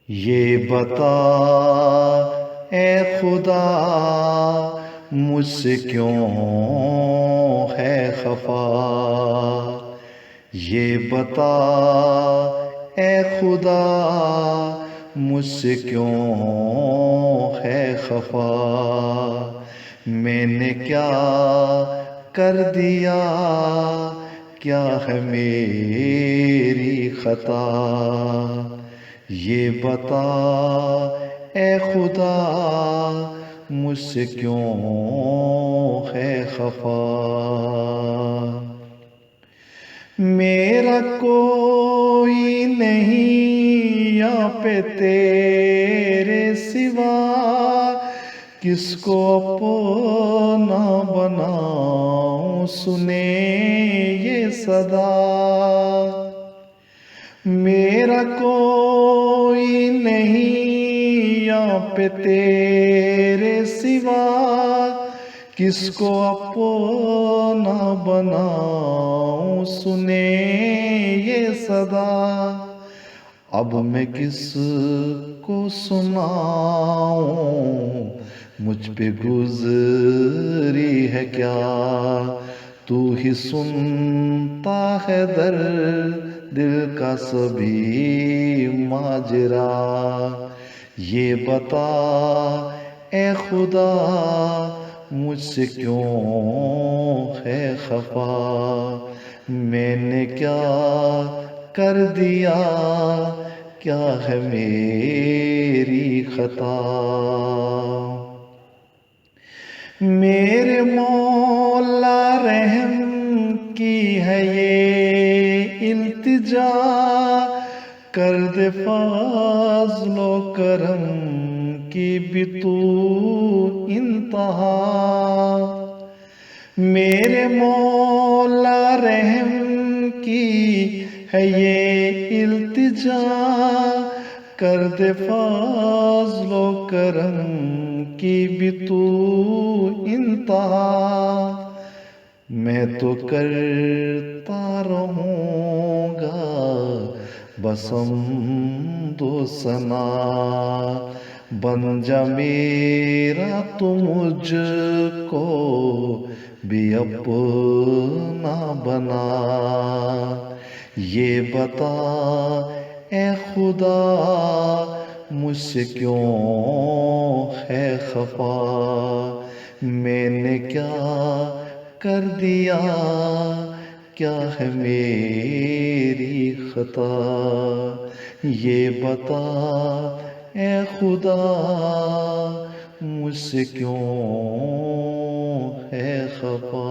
یہ بتا اے خدا مجھ سے کیوں ہے خفا، یہ بتا اے خدا مجھ سے کیوں ہے خفا، میں نے کیا کر دیا، کیا ہے میری خطا، یہ بتا اے خدا مجھ سے کیوں ہے خفا۔ میرا کوئی نہیں یہاں پہ تیرے سوا، کس کو اپنا بناؤں سنے یہ صدا، میرا کوئی نہیں یہاں پہ تیرے سوا، کس کو اپنا بناؤں سنے یہ صدا، اب میں کس کو سناؤں مجھ پہ گزری ہے کیا، تو ہی سنتا ہے دل کا سبھی ماجرا، یہ بتا اے خدا مجھ سے کیوں ہے خفا، میں نے کیا کر دیا، کیا ہے میری خطا، میرے مولا رحم کی ہے یہ التجا، کر دے فضل و کرم کی بھی تو انتہا، میرے مولا رحم کی ہے یہ التجا، کر دے فضل و کرم کی بھی تو انتہا، میں تو کرتا رہوں گا بس حمد و ثنا، بن جا میرا تو مجھ کو بھی اپنا بنا، یہ بتا اے خدا مجھ سے کیوں ہے خفا، میں نے کیا کر دیا، کیا ہے میری خطا، یہ بتا اے خدا مجھ سے کیوں ہے خفا۔